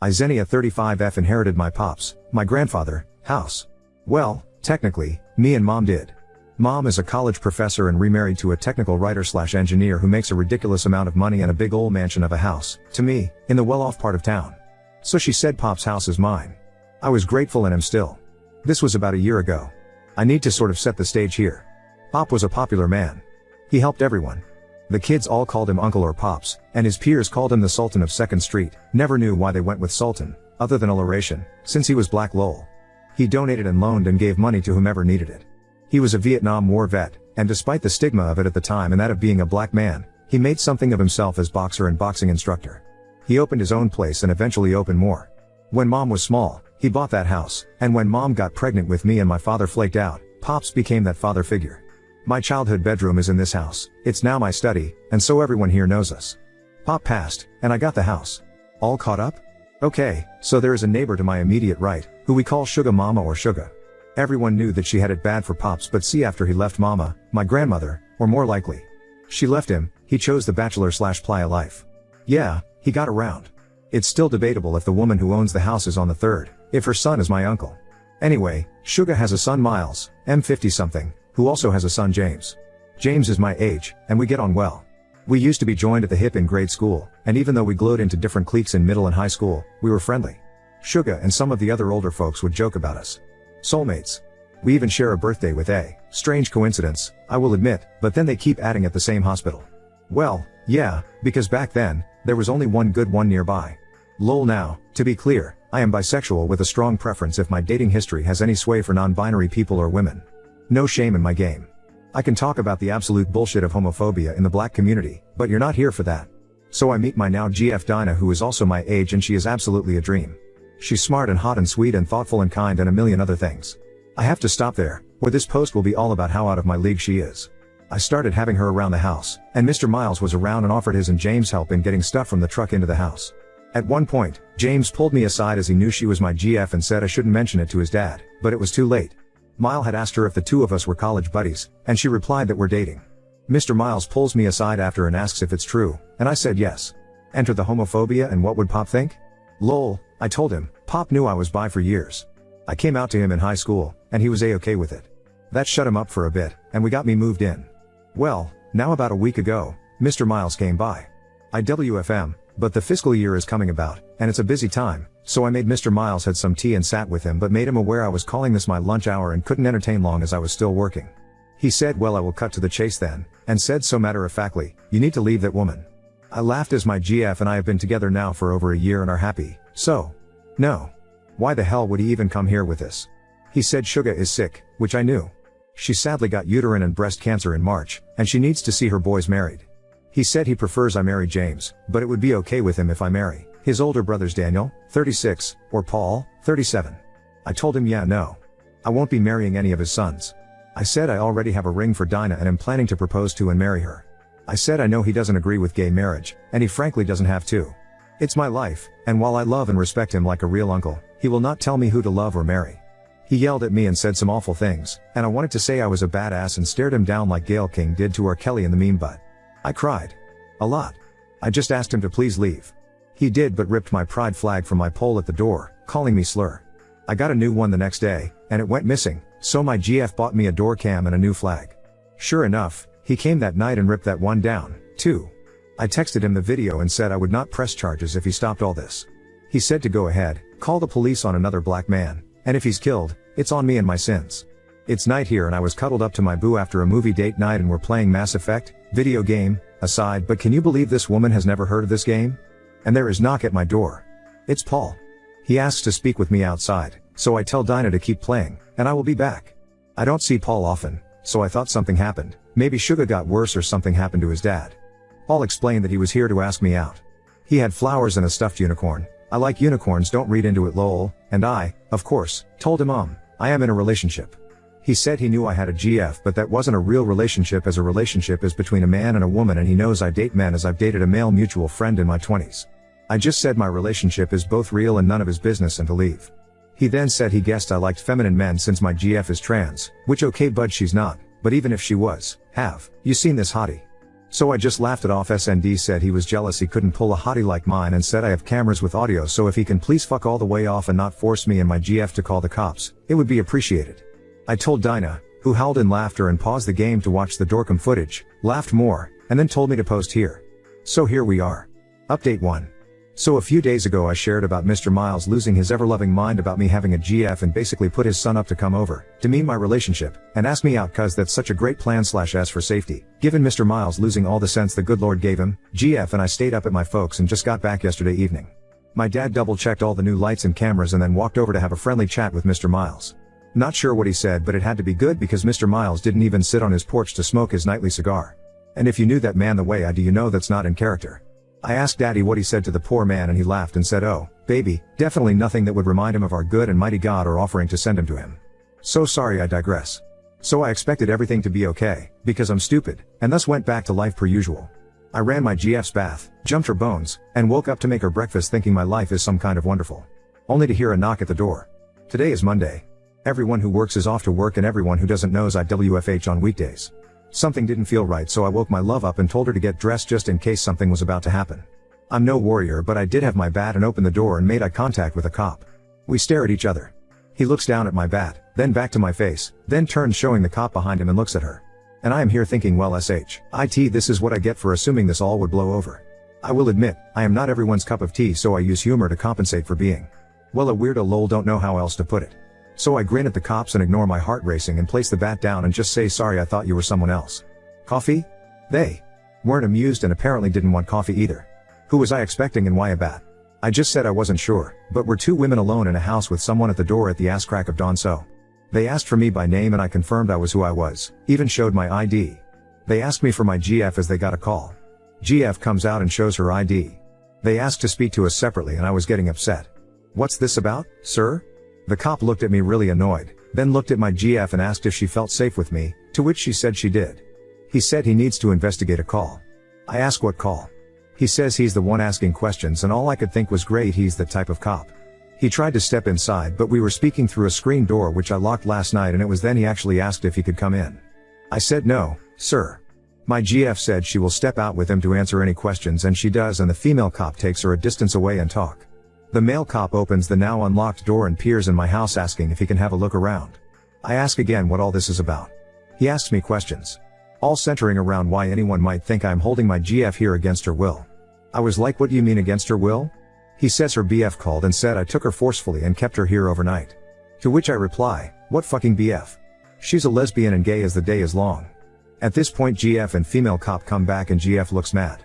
I Xenia 35F inherited my my grandfather, house. Well, technically, me and mom did. Mom is a college professor and remarried to a technical writer/engineer who makes a ridiculous amount of money and a big old mansion of a house, to me, in the well-off part of town. So she said pop's house is mine. I was grateful and am still. This was about a year ago. I need to sort of set the stage here. Pop was a popular man. He helped everyone. The kids all called him Uncle or Pops, and his peers called him the Sultan of 2nd Street, never knew why they went with Sultan, other than alliteration, since he was black lol. He donated and loaned and gave money to whomever needed it. He was a Vietnam War vet, and despite the stigma of it at the time and that of being a black man, he made something of himself as boxer and boxing instructor. He opened his own place and eventually opened more. When mom was small, he bought that house, and when mom got pregnant with me and my father flaked out, Pops became that father figure. My childhood bedroom is in this house, it's now my study, and so everyone here knows us. Pop passed, and I got the house. All caught up? Okay, so there is a neighbor to my immediate right, who we call Sugar Mama or Sugar. Everyone knew that she had it bad for Pops, but see, after he left Mama, my grandmother, or more likely, she left him, he chose the bachelor/playa life. Yeah, he got around. It's still debatable if the woman who owns the house is on the third, if her son is my uncle. Anyway, Sugar has a son Miles, M50 something, who also has a son James. James is my age, and we get on well. We used to be joined at the hip in grade school, and even though we glowed into different cliques in middle and high school, we were friendly. Sugar and some of the other older folks would joke about us. Soulmates. We even share a birthday with a strange coincidence, I will admit, but then they keep adding at the same hospital. Well, yeah, because back then, there was only one good one nearby. Lol. Now, to be clear, I am bisexual with a strong preference if my dating history has any sway for non-binary people or women. No shame in my game. I can talk about the absolute bullshit of homophobia in the black community, but you're not here for that. So I meet my now GF Dinah, who is also my age, and she is absolutely a dream. She's smart and hot and sweet and thoughtful and kind and a million other things. I have to stop there, or this post will be all about how out of my league she is. I started having her around the house, and Mr. Miles was around and offered his and James' help in getting stuff from the truck into the house. At one point, James pulled me aside as he knew she was my GF and said I shouldn't mention it to his dad, but it was too late. Miles had asked her if the two of us were college buddies, and she replied that we're dating. Mr. Miles pulls me aside after and asks if it's true, and I said yes. Enter the homophobia and what would Pop think? Lol, I told him, Pop knew I was bi for years. I came out to him in high school, and he was a-okay with it. That shut him up for a bit, and we got me moved in. Well, now about a week ago, Mr. Miles came by. IWFM, but the fiscal year is coming about, and it's a busy time, so I made Mr. Miles had some tea and sat with him but made him aware I was calling this my lunch hour and couldn't entertain long as I was still working. He said, well, I will cut to the chase then, and said so matter-of-factly, you need to leave that woman. I laughed as my GF and I have been together now for over a year and are happy, so. No. Why the hell would he even come here with this? He said Sugar is sick, which I knew. She sadly got uterine and breast cancer in March, and she needs to see her boys married. He said he prefers I marry James, but it would be okay with him if I marry his older brothers Daniel, 36, or Paul, 37. I told him yeah, no. I won't be marrying any of his sons. I said I already have a ring for Dinah and am planning to propose to and marry her. I said I know he doesn't agree with gay marriage, and he frankly doesn't have to. It's my life, and while I love and respect him like a real uncle, he will not tell me who to love or marry. He yelled at me and said some awful things, and I wanted to say I was a badass and stared him down like Gayle King did to R. Kelly in the meme, but I cried. A lot. I just asked him to please leave. He did, but ripped my pride flag from my pole at the door, calling me slur. I got a new one the next day, and it went missing, so my GF bought me a door cam and a new flag. Sure enough, he came that night and ripped that one down, too. I texted him the video and said I would not press charges if he stopped all this. He said to go ahead, call the police on another black man, and if he's killed, it's on me and my sins. It's night here and I was cuddled up to my boo after a movie date night and we're playing Mass Effect, video game, aside, but can you believe this woman has never heard of this game? And there is knock at my door. It's Paul. He asks to speak with me outside, so I tell Dinah to keep playing, and I will be back. I don't see Paul often, so I thought something happened, maybe Sugar got worse or something happened to his dad. Paul explained that he was here to ask me out. He had flowers and a stuffed unicorn. I like unicorns, don't read into it lol, and I, of course, told him I am in a relationship. He said he knew I had a GF but that wasn't a real relationship as a relationship is between a man and a woman and he knows I date men as I've dated a male mutual friend in my 20s. I just said my relationship is both real and none of his business and to leave. He then said he guessed I liked feminine men since my GF is trans, which okay bud she's not, but even if she was, have you seen this hottie? So I just laughed it off. SND said he was jealous he couldn't pull a hottie like mine and said I have cameras with audio, so if he can please fuck all the way off and not force me and my GF to call the cops, it would be appreciated. I told Dinah, who howled in laughter and paused the game to watch the Dorcam footage, laughed more, and then told me to post here. So here we are. Update 1. So a few days ago I shared about Mr. Miles losing his ever-loving mind about me having a GF and basically put his son up to come over, demean my relationship, and ask me out cause that's such a great plan / S for safety. Given Mr. Miles losing all the sense the good Lord gave him, GF and I stayed up at my folks and just got back yesterday evening. My dad double-checked all the new lights and cameras and then walked over to have a friendly chat with Mr. Miles. Not sure what he said, but it had to be good because Mr. Miles didn't even sit on his porch to smoke his nightly cigar. And if you knew that man the way I do, you know that's not in character. I asked Daddy what he said to the poor man and he laughed and said, "Oh, baby, definitely nothing that would remind him of our good and mighty God or offering to send him to him." So sorry, I digress. So I expected everything to be okay, because I'm stupid, and thus went back to life per usual. I ran my GF's bath, jumped her bones, and woke up to make her breakfast thinking my life is some kind of wonderful. Only to hear a knock at the door. Today is Monday. Everyone who works is off to work and everyone who doesn't knows I WFH on weekdays. Something didn't feel right, so I woke my love up and told her to get dressed just in case something was about to happen. I'm no warrior, but I did have my bat and opened the door and made eye contact with a cop. We stare at each other. He looks down at my bat, then back to my face, then turns showing the cop behind him and looks at her. And I am here thinking, well shit, this is what I get for assuming this all would blow over. I will admit, I am not everyone's cup of tea, so I use humor to compensate for being, well, a weirdo. Lol, don't know how else to put it. So I grin at the cops and ignore my heart racing and place the bat down and just say, "Sorry, I thought you were someone else." Coffee? They weren't amused and apparently didn't want coffee either. Who was I expecting and why a bat? I just said I wasn't sure, but we're two women alone in a house with someone at the door at the ass crack of dawn, so they asked for me by name and I confirmed I was who I was, even showed my ID. They asked me for my GF as they got a call. GF comes out and shows her ID. They asked to speak to us separately and I was getting upset. "What's this about, sir?" The cop looked at me really annoyed, then looked at my GF and asked if she felt safe with me, to which she said she did. He said he needs to investigate a call. I asked what call. He says he's the one asking questions and all I could think was great, he's that type of cop. He tried to step inside but we were speaking through a screen door which I locked last night and it was then he actually asked if he could come in. I said no, sir. My GF said she will step out with him to answer any questions and she does, and the female cop takes her a distance away and talk. The male cop opens the now unlocked door and peers in my house asking if he can have a look around. I ask again what all this is about. He asks me questions, all centering around why anyone might think I'm holding my GF here against her will. I was like, what do you mean against her will? He says her BF called and said I took her forcefully and kept her here overnight. To which I reply, what fucking BF? She's a lesbian and gay as the day is long. At this point GF and female cop come back and GF looks mad.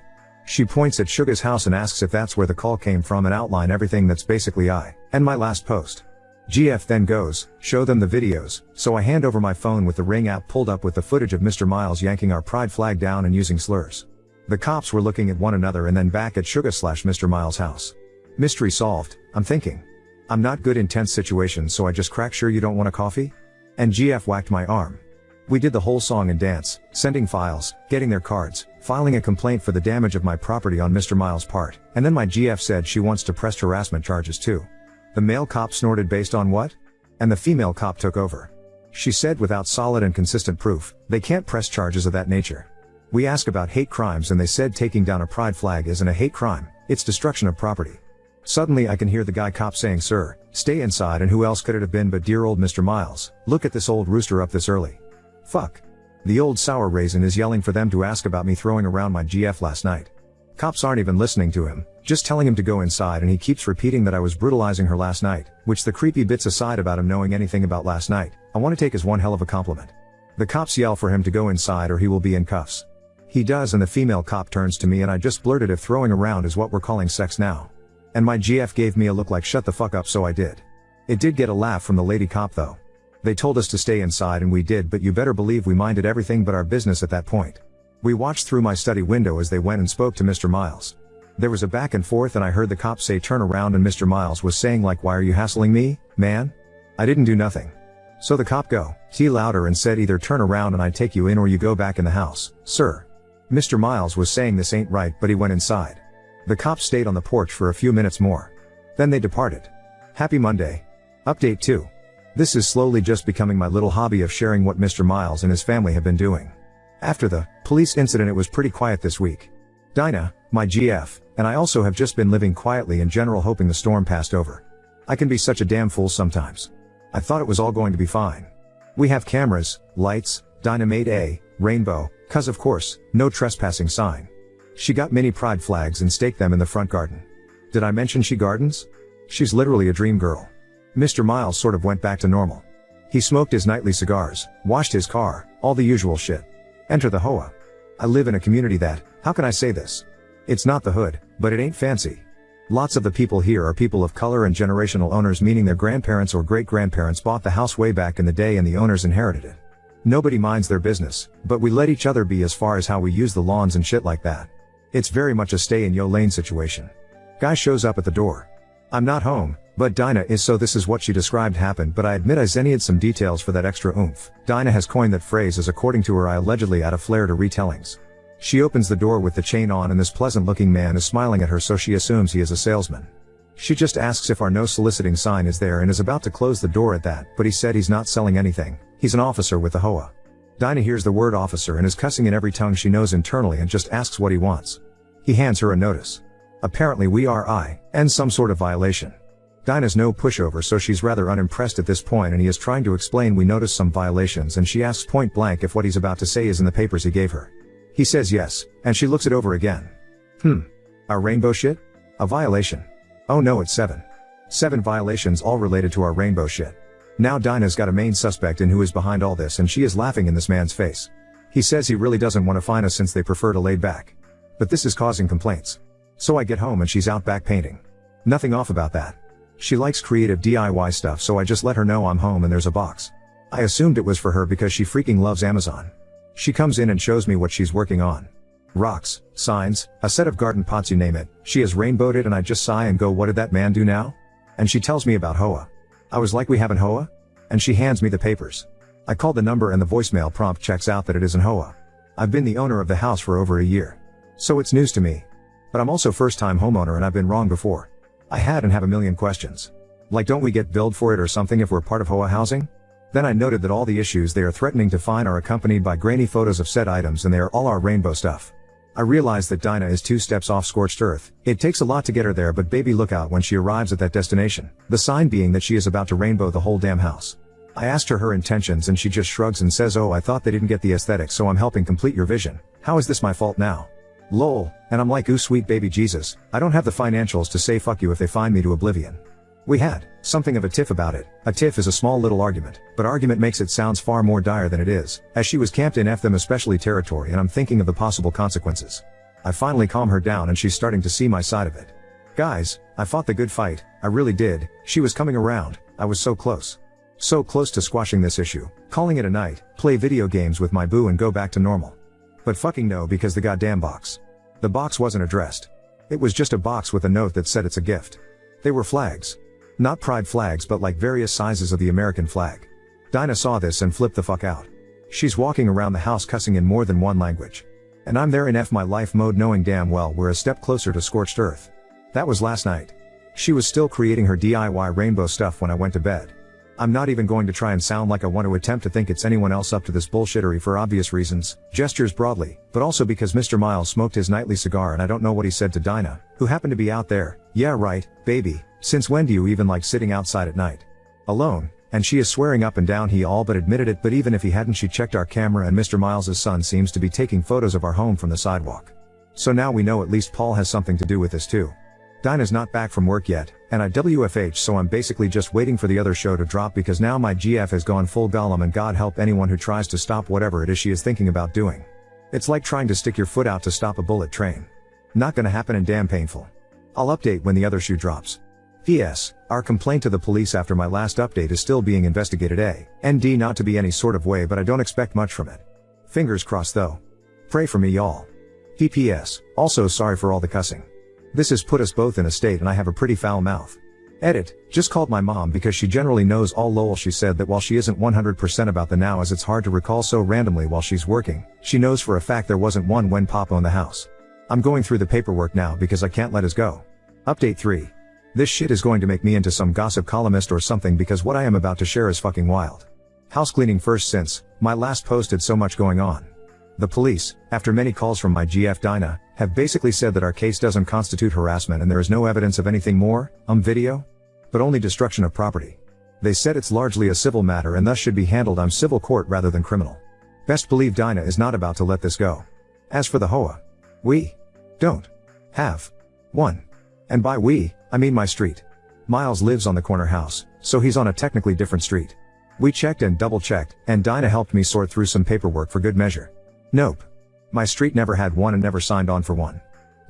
She points at Sugar's house and asks if that's where the call came from and outline everything that's basically I and my last post. GF then goes, show them the videos, so I hand over my phone with the Ring app pulled up with the footage of Mr. Miles yanking our pride flag down and using slurs. The cops were looking at one another and then back at Sugar/Mr. Miles' house. Mystery solved, I'm thinking. I'm not good in tense situations, so I just crack, "Sure you don't want a coffee?" And GF whacked my arm. We did the whole song and dance, sending files, getting their cards, filing a complaint for the damage of my property on Mr. Miles' part, and then my GF said she wants to press harassment charges too. The male cop snorted, "Based on what?" And the female cop took over. She said without solid and consistent proof, they can't press charges of that nature. We asked about hate crimes and they said taking down a pride flag isn't a hate crime, it's destruction of property. Suddenly I can hear the guy cop saying, "Sir, stay inside," and who else could it have been but dear old Mr. Miles? Look at this old rooster up this early. Fuck. The old sour raisin is yelling for them to ask about me throwing around my GF last night. Cops aren't even listening to him, just telling him to go inside, and he keeps repeating that I was brutalizing her last night, which, the creepy bits aside about him knowing anything about last night, I want to take as one hell of a compliment. The cops yell for him to go inside or he will be in cuffs. He does, and the female cop turns to me and I just blurted if throwing around is what we're calling sex now. And my GF gave me a look like shut the fuck up, so I did. It did get a laugh from the lady cop though. They told us to stay inside and we did, but you better believe we minded everything but our business at that point. We watched through my study window as they went and spoke to Mr. Miles. There was a back and forth and I heard the cop say turn around, and Mr. Miles was saying like, "Why are you hassling me, man? I didn't do nothing." So the cop go louder and said either turn around and I take you in or you go back in the house, sir. Mr. Miles was saying this ain't right, but he went inside. The cops stayed on the porch for a few minutes more. Then they departed. Happy Monday. Update 2. This is slowly just becoming my little hobby of sharing what Mr. Miles and his family have been doing. After the police incident, it was pretty quiet this week. Dinah, my GF, and I also have just been living quietly in general, hoping the storm passed over. I can be such a damn fool sometimes. I thought it was all going to be fine. We have cameras, lights, Dinah made a rainbow, cause of course, no trespassing sign. She got mini pride flags and staked them in the front garden. Did I mention she gardens? She's literally a dream girl. Mr. Miles sort of went back to normal. He smoked his nightly cigars, washed his car, all the usual shit. Enter the HOA. I live in a community that, how can I say this? It's not the hood, but it ain't fancy. Lots of the people here are people of color and generational owners, meaning their grandparents or great-grandparents bought the house way back in the day and the owners inherited it. Nobody minds their business, but we let each other be as far as how we use the lawns and shit like that. It's very much a stay in your lane situation. Guy shows up at the door. I'm not home, but Dinah is, so this is what she described happened, but I admit I zennied some details for that extra oomph. Dinah has coined that phrase as, according to her, I allegedly add a flair to retellings. She opens the door with the chain on and this pleasant-looking man is smiling at her, so she assumes he is a salesman. She just asks if our no soliciting sign is there and is about to close the door at that, but he said he's not selling anything, he's an officer with the HOA. Dinah hears the word officer and is cussing in every tongue she knows internally and just asks what he wants. He hands her a notice. Apparently we are and some sort of violation. Dinah's no pushover, so she's rather unimpressed at this point, and he is trying to explain we noticed some violations, and she asks point blank if what he's about to say is in the papers he gave her. He says yes, and she looks it over again. Our rainbow shit? A violation? Oh no, it's 7. 7 violations, all related to our rainbow shit. Now Dinah's got a main suspect in who is behind all this, and she is laughing in this man's face. He says he really doesn't want to fine us since they prefer to laid back. But this is causing complaints. So I get home and she's out back painting. Nothing off about that. She likes creative DIY stuff, so I just let her know I'm home and there's a box. I assumed it was for her because she freaking loves Amazon. She comes in and shows me what she's working on. Rocks, signs, a set of garden pots, you name it. She has rainbowed it, and I just sigh and go, what did that man do now? And she tells me about HOA. I was like, we haven't HOA? And she hands me the papers. I called the number and the voicemail prompt checks out that it isn't HOA. I've been the owner of the house for over a year. So it's news to me. But I'm also first-time homeowner and I've been wrong before. I had and have a million questions. Like, don't we get billed for it or something if we're part of HOA housing? Then I noted that all the issues they are threatening to fine are accompanied by grainy photos of said items, and they are all our rainbow stuff. I realized that Dinah is 2 steps off scorched earth. It takes a lot to get her there, but baby, look out when she arrives at that destination. The sign being that she is about to rainbow the whole damn house. I asked her intentions and she just shrugs and says, oh, I thought they didn't get the aesthetic, so I'm helping complete your vision. How is this my fault now? Lol. And I'm like, ooh, sweet baby Jesus, I don't have the financials to say fuck you if they fine me to oblivion. We had something of a tiff about it. A tiff is a small little argument, but argument makes it sounds far more dire than it is, as she was camped in F them especially territory, and I'm thinking of the possible consequences. I finally calm her down and she's starting to see my side of it. Guys, I fought the good fight, I really did. She was coming around, I was so close. So close to squashing this issue, calling it a night, play video games with my boo and go back to normal. But fucking no, because the goddamn box. The box wasn't addressed. It was just a box with a note that said it's a gift. They were flags. Not pride flags, but like various sizes of the American flag. Dinah saw this and flipped the fuck out. She's walking around the house cussing in more than one language. And I'm there in F my life mode, knowing damn well we're a step closer to scorched earth. That was last night. She was still creating her DIY rainbow stuff when I went to bed. I'm not even going to try and sound like I want to attempt to think it's anyone else up to this bullshittery for obvious reasons, gestures broadly, but also because Mr. Miles smoked his nightly cigar and I don't know what he said to Dinah, who happened to be out there. Yeah right, baby, since when do you even like sitting outside at night? Alone, and she is swearing up and down he all but admitted it, but even if he hadn't, she checked our camera and Mr. Miles's son seems to be taking photos of our home from the sidewalk. So now we know at least Paul has something to do with this too. Dinah's not back from work yet, and I WFH, so I'm basically just waiting for the other show to drop because now my GF has gone full Gollum, and God help anyone who tries to stop whatever it is she is thinking about doing. It's like trying to stick your foot out to stop a bullet train. Not gonna happen and damn painful. I'll update when the other shoe drops. P.S. Our complaint to the police after my last update is still being investigated. ND, not to be any sort of way, but I don't expect much from it. Fingers crossed though. Pray for me y'all. PPS. Also sorry for all the cussing. This has put us both in a state and I have a pretty foul mouth. Edit. Just called my mom because she generally knows all lol. She said that while she isn't 100% about the now, as it's hard to recall so randomly while she's working, she knows for a fact there wasn't one when Pop owned the house. I'm going through the paperwork now because I can't let us go. Update 3. This shit is going to make me into some gossip columnist or something because what I am about to share is fucking wild. House cleaning first since my last post had so much going on. The police, after many calls from my GF Dinah, have basically said that our case doesn't constitute harassment and there is no evidence of anything more, video? But only destruction of property. They said it's largely a civil matter and thus should be handled on civil court rather than criminal. Best believe Dinah is not about to let this go. As for the HOA, we don't have one. And by we, I mean my street. Miles lives on the corner house, so he's on a technically different street. We checked and double checked, and Dinah helped me sort through some paperwork for good measure. Nope. My street never had one and never signed on for one.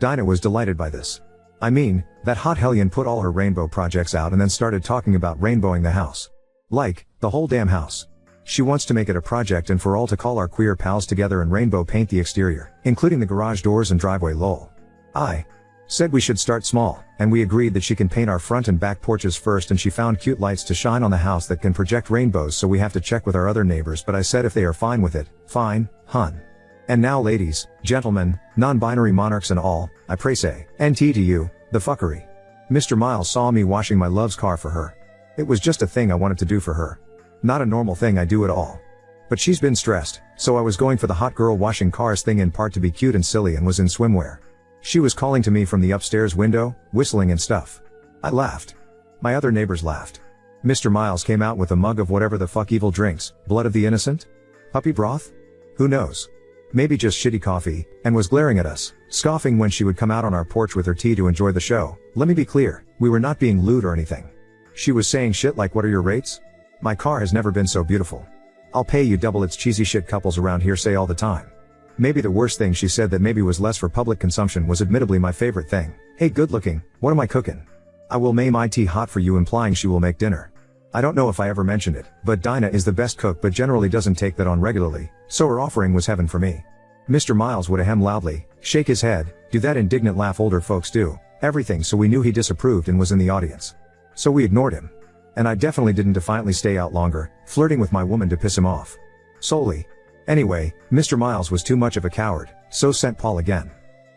Dinah was delighted by this. I mean, that hot hellion put all her rainbow projects out and then started talking about rainbowing the house. Like, the whole damn house. She wants to make it a project and for all to call our queer pals together and rainbow paint the exterior, including the garage doors and driveway lol. I said we should start small, and we agreed that she can paint our front and back porches first and she found cute lights to shine on the house that can project rainbows so we have to check with our other neighbors but I said if they are fine with it, fine, hun. And now ladies, gentlemen, non-binary monarchs and all, I pray say, NT to you, the fuckery. Mr. Miles saw me washing my love's car for her. It was just a thing I wanted to do for her. Not a normal thing I do at all. But she's been stressed, so I was going for the hot girl washing cars thing in part to be cute and silly and was in swimwear. She was calling to me from the upstairs window, whistling and stuff. I laughed. My other neighbors laughed. Mr. Miles came out with a mug of whatever the fuck evil drinks, blood of the innocent? Puppy broth? Who knows? Maybe just shitty coffee, and was glaring at us, scoffing when she would come out on our porch with her tea to enjoy the show. Let me be clear, we were not being lewd or anything. She was saying shit like what are your rates? My car has never been so beautiful. I'll pay you double. It's cheesy shit couples around here say all the time. Maybe the worst thing she said that maybe was less for public consumption was admittedly my favorite thing. Hey good looking, what am I cooking? I will make my tea hot for you, implying she will make dinner. I don't know if I ever mentioned it, but Dinah is the best cook but generally doesn't take that on regularly, so her offering was heaven for me. Mr. Miles would ahem loudly, shake his head, do that indignant laugh older folks do, everything, so we knew he disapproved and was in the audience. So we ignored him. And I definitely didn't defiantly stay out longer, flirting with my woman to piss him off. Solely. Anyway, Mr. Miles was too much of a coward, so sent Paul again.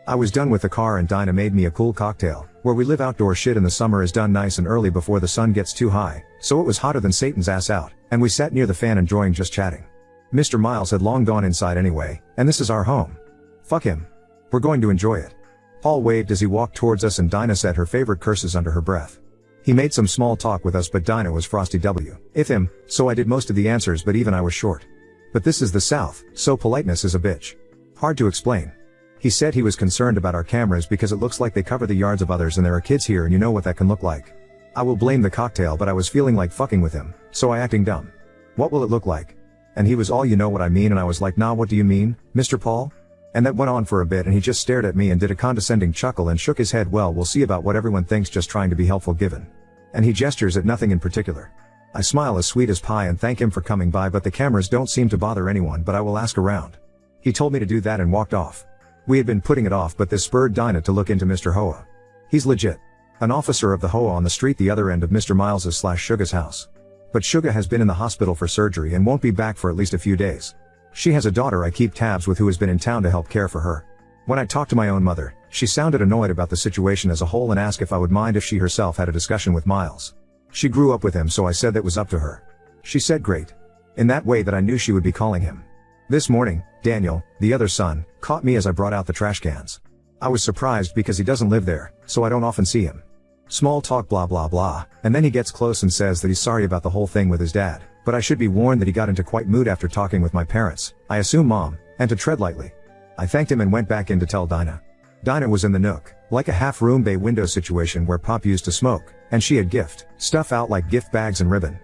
I was done with the car and Dinah made me a cool cocktail. Where we live, outdoor shit in the summer is done nice and early before the sun gets too high, so it was hotter than Satan's ass out, and we sat near the fan enjoying just chatting. Mr. Miles had long gone inside anyway, and this is our home. Fuck him. We're going to enjoy it. Paul waved as he walked towards us and Dinah said her favorite curses under her breath. He made some small talk with us but Dinah was frosty W. If him, so I did most of the answers but even I was short. But this is the South, so politeness is a bitch. Hard to explain. He said he was concerned about our cameras because it looks like they cover the yards of others and there are kids here and you know what that can look like. I will blame the cocktail but I was feeling like fucking with him, so I acting dumb. What will it look like? And he was all you know what I mean and I was like nah what do you mean, Mr. Paul? And that went on for a bit and he just stared at me and did a condescending chuckle and shook his head well we'll see about what everyone thinks just trying to be helpful given. And he gestures at nothing in particular. I smile as sweet as pie and thank him for coming by but the cameras don't seem to bother anyone but I will ask around. He told me to do that and walked off. We had been putting it off but this spurred Dinah to look into Mr. Hoa. He's legit. An officer of the Hoa on the street the other end of Mr. Miles'/Suga's house. But Suga has been in the hospital for surgery and won't be back for at least a few days. She has a daughter I keep tabs with who has been in town to help care for her. When I talked to my own mother, she sounded annoyed about the situation as a whole and asked if I would mind if she herself had a discussion with Miles. She grew up with him so I said that was up to her. She said great. In that way that I knew she would be calling him. This morning, Daniel, the other son, caught me as I brought out the trash cans. I was surprised because he doesn't live there, so I don't often see him. Small talk blah blah blah, and then he gets close and says that he's sorry about the whole thing with his dad, but I should be warned that he got into quite mood after talking with my parents, I assume mom, and to tread lightly. I thanked him and went back in to tell Dinah. Dinah was in the nook, like a half-room bay window situation where Pop used to smoke, and she had stuff out like gift bags and ribbon.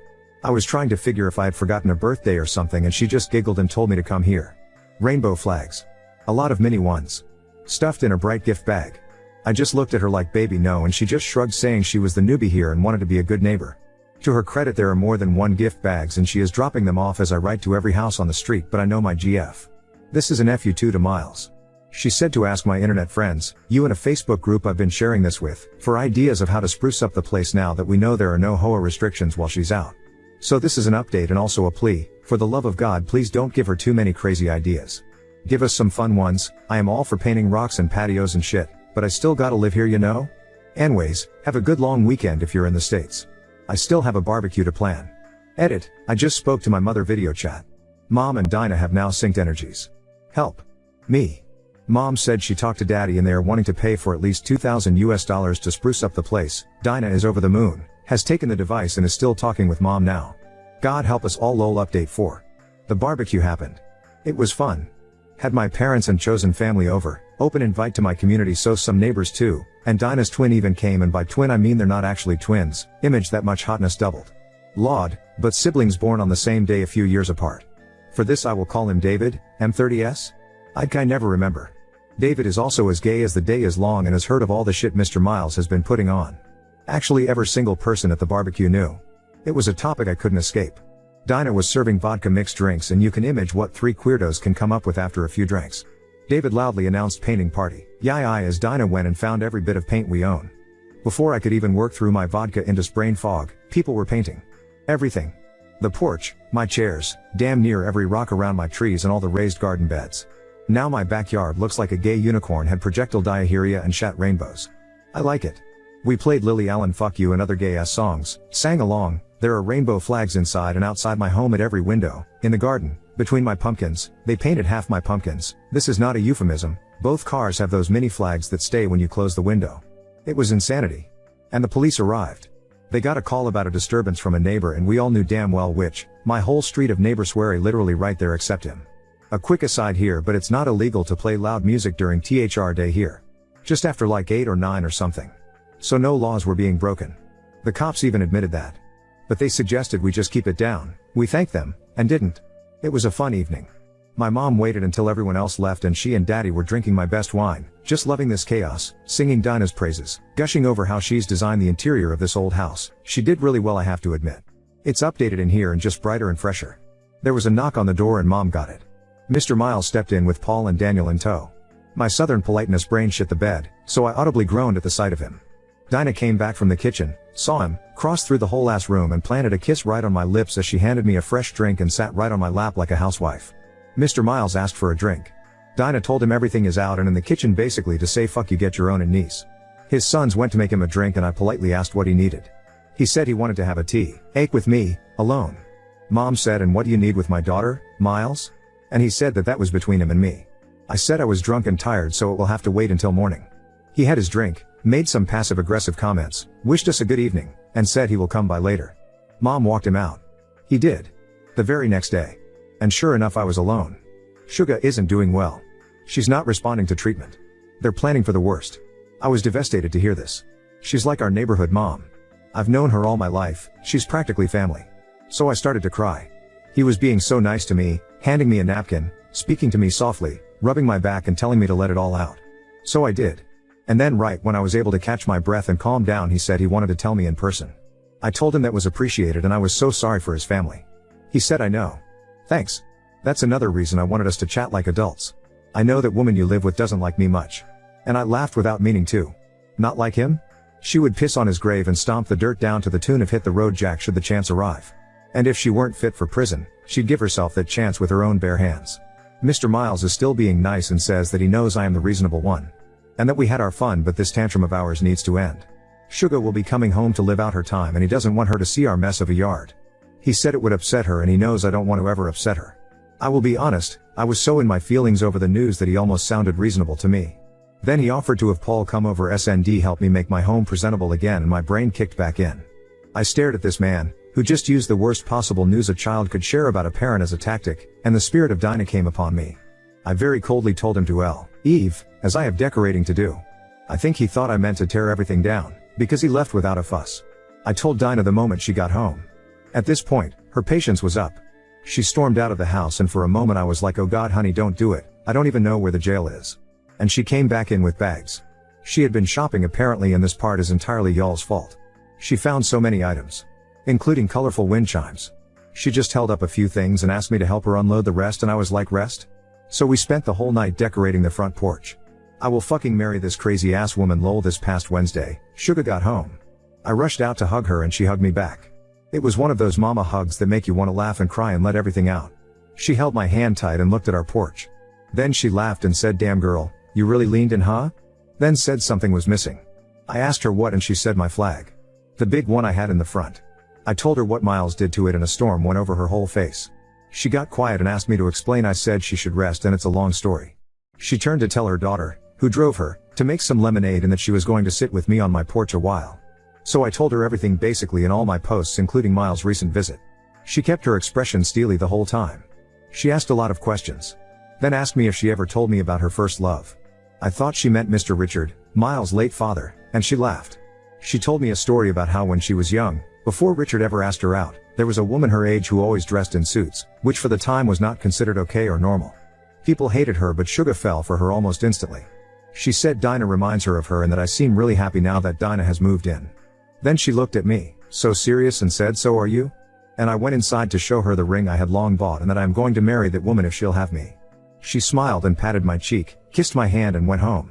I was trying to figure if I had forgotten a birthday or something and she just giggled and told me to come here. Rainbow flags. A lot of mini ones. Stuffed in a bright gift bag. I just looked at her like baby no and she just shrugged saying she was the newbie here and wanted to be a good neighbor. To her credit there are more than one gift bags and she is dropping them off as I write to every house on the street but I know my GF. This is an FU2 to Miles. She said to ask my internet friends, you and a Facebook group I've been sharing this with, for ideas of how to spruce up the place now that we know there are no HOA restrictions while she's out. So this is an update and also a plea, for the love of God please don't give her too many crazy ideas. Give us some fun ones. I am all for painting rocks and patios and shit, but I still gotta live here you know? Anyways, have a good long weekend if you're in the States. I still have a barbecue to plan. Edit, I just spoke to my mother video chat. Mom and Dinah have now synced energies. Help. Me. Mom said she talked to Daddy and they are wanting to pay for at least $2,000 to spruce up the place. Dinah is over the moon, has taken the device and is still talking with Mom now. God help us all. Lol. Update 4. The barbecue happened. It was fun. Had my parents and chosen family over, open invite to my community, so some neighbors too, and Dinah's twin even came, and by twin I mean they're not actually twins. Image that much hotness doubled. Laud, but siblings born on the same day a few years apart. For this I will call him David, M30S? I never remember. David is also as gay as the day is long and has heard of all the shit Mr. Miles has been putting on. Actually every single person at the barbecue knew. It was a topic I couldn't escape. Dinah was serving vodka mixed drinks, and you can image what 3 queerdos can come up with after a few drinks. David loudly announced painting party. Yai as Dinah went and found every bit of paint we own. Before I could even work through my vodka into brain fog, people were painting. Everything. The porch, my chairs, damn near every rock around my trees and all the raised garden beds. Now my backyard looks like a gay unicorn had projectile diarrhea and shat rainbows. I like it. We played Lily Allen Fuck You and other gay ass songs, sang along. There are rainbow flags inside and outside my home at every window. In the garden, between my pumpkins, they painted half my pumpkins. This is not a euphemism. Both cars have those mini flags that stay when you close the window. It was insanity. And the police arrived. They got a call about a disturbance from a neighbor, and we all knew damn well which. My whole street of neighbors were literally right there except him. A quick aside here, but it's not illegal to play loud music during THR day here. Just after like 8 or 9 or something. So no laws were being broken. The cops even admitted that. But they suggested we just keep it down. We thanked them, and didn't. It was a fun evening. My mom waited until everyone else left, and she and Daddy were drinking my best wine, just loving this chaos, singing Dinah's praises, gushing over how she's designed the interior of this old house. She did really well, I have to admit. It's updated in here and just brighter and fresher. There was a knock on the door and Mom got it. Mr. Miles stepped in with Paul and Daniel in tow. My southern politeness brain shit the bed, so I audibly groaned at the sight of him. Dinah came back from the kitchen, saw him, crossed through the whole ass room and planted a kiss right on my lips as she handed me a fresh drink and sat right on my lap like a housewife. Mr. Miles asked for a drink. Dinah told him everything is out and in the kitchen, basically to say fuck you, get your own and niece. His sons went to make him a drink and I politely asked what he needed. He said he wanted to have a tea, ache with me, alone. Mom said, and what do you need with my daughter, Miles? And he said that was between him and me. I said I was drunk and tired, so it will have to wait until morning. He had his drink, made some passive-aggressive comments, wished us a good evening, and said he will come by later. Mom walked him out. He did. The very next day. And sure enough, I was alone. Suga isn't doing well. She's not responding to treatment. They're planning for the worst. I was devastated to hear this. She's like our neighborhood mom. I've known her all my life, she's practically family. So I started to cry. He was being so nice to me, handing me a napkin, speaking to me softly, rubbing my back and telling me to let it all out. So I did. And then right when I was able to catch my breath and calm down, he said he wanted to tell me in person. I told him that was appreciated and I was so sorry for his family. He said, I know. Thanks. That's another reason I wanted us to chat like adults. I know that woman you live with doesn't like me much. And I laughed without meaning to. Not like him? She would piss on his grave and stomp the dirt down to the tune of Hit the Road Jack should the chance arrive. And if she weren't fit for prison, she'd give herself that chance with her own bare hands. Mr. Miles is still being nice and says that he knows I am the reasonable one. And that we had our fun, but this tantrum of ours needs to end. Suga will be coming home to live out her time and he doesn't want her to see our mess of a yard. He said it would upset her and he knows I don't want to ever upset her. I will be honest, I was so in my feelings over the news that he almost sounded reasonable to me. Then he offered to have Paul come over SND help me make my home presentable again, and my brain kicked back in. I stared at this man, who just used the worst possible news a child could share about a parent as a tactic, and the spirit of Dinah came upon me. I very coldly told him to leave, as I have decorating to do. I think he thought I meant to tear everything down, because he left without a fuss. I told Dinah the moment she got home. At this point, her patience was up. She stormed out of the house and for a moment I was like, oh God honey, don't do it, I don't even know where the jail is. And she came back in with bags. She had been shopping apparently, and this part is entirely y'all's fault. She found so many items. Including colorful wind chimes. She just held up a few things and asked me to help her unload the rest, and I was like, rest? So we spent the whole night decorating the front porch. I will fucking marry this crazy ass woman lol. This past Wednesday, Suga got home. I rushed out to hug her and she hugged me back. It was one of those mama hugs that make you want to laugh and cry and let everything out. She held my hand tight and looked at our porch. Then she laughed and said, damn girl, you really leaned in, huh? Then said something was missing. I asked her what and she said my flag. The big one I had in the front. I told her what Miles did to it and a storm went over her whole face. She got quiet and asked me to explain. I said she should rest and it's a long story. She turned to tell her daughter, who drove her, to make some lemonade and that she was going to sit with me on my porch a while. So I told her everything basically in all my posts, including Miles' recent visit. She kept her expression steely the whole time. She asked a lot of questions. Then asked me if she ever told me about her first love. I thought she meant Mr. Richard, Miles' late father, and she laughed. She told me a story about how when she was young, before Richard ever asked her out, there was a woman her age who always dressed in suits, which for the time was not considered okay or normal. People hated her, but Suga fell for her almost instantly. She said Dinah reminds her of her and that I seem really happy now that Dinah has moved in. Then she looked at me, so serious, and said, "So are you?" And I went inside to show her the ring I had long bought and that I am going to marry that woman if she'll have me. She smiled and patted my cheek, kissed my hand and went home.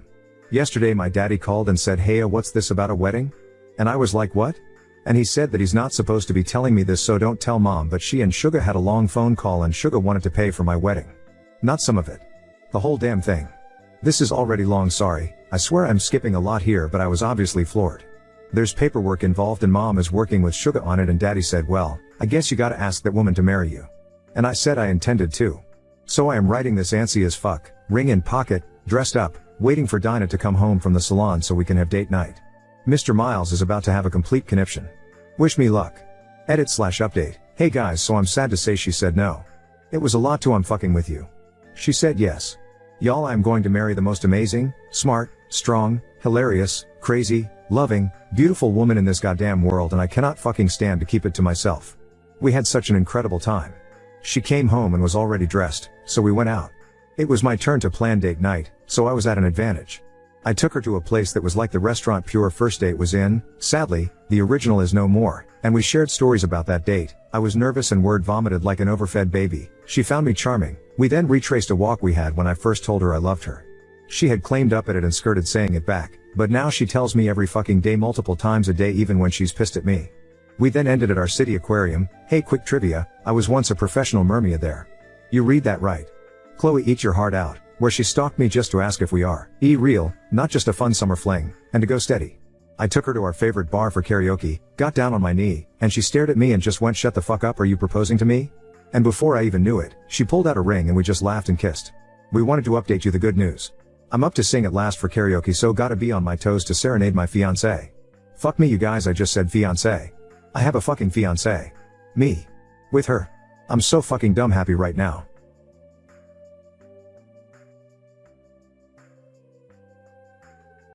Yesterday my daddy called and said, "Hey, what's this about a wedding?" And I was like, "What?" And he said that he's not supposed to be telling me this, so don't tell mom, but she and Suga had a long phone call and Suga wanted to pay for my wedding. Not some of it. The whole damn thing. This is already long, sorry, I swear I'm skipping a lot here, but I was obviously floored. There's paperwork involved and mom is working with Suga on it, and daddy said, "Well, I guess you gotta ask that woman to marry you." And I said I intended to. So I am writing this antsy as fuck, ring in pocket, dressed up, waiting for Dinah to come home from the salon so we can have date night. Mr. Miles is about to have a complete conniption. Wish me luck. Edit/update. Hey guys, so I'm sad to say she said no. It was a lot to I'm fucking with you. She said yes. Y'all, I'm going to marry the most amazing, smart, strong, hilarious, crazy, loving, beautiful woman in this goddamn world, and I cannot fucking stand to keep it to myself. We had such an incredible time. She came home and was already dressed, so we went out. It was my turn to plan date night, so I was at an advantage. I took her to a place that was like the restaurant Pure First Date was in. Sadly, the original is no more, and we shared stories about that date. I was nervous and word vomited like an overfed baby. She found me charming. We then retraced a walk we had when I first told her I loved her. She had claimed up at it and skirted saying it back, but now she tells me every fucking day, multiple times a day, even when she's pissed at me. We then ended at our city aquarium. Hey, quick trivia, I was once a professional mermaid there. You read that right. Chloe, eat your heart out, where she stalked me just to ask if we are real, not just a fun summer fling, and to go steady. I took her to our favorite bar for karaoke, got down on my knee, and she stared at me and just went, "Shut the fuck up, are you proposing to me?" And before I even knew it, she pulled out a ring and we just laughed and kissed. We wanted to update you the good news. I'm up to sing at last for karaoke, so gotta be on my toes to serenade my fiancé. Fuck me you guys, I just said fiancé. I have a fucking fiancé. Me. With her. I'm so fucking dumb happy right now.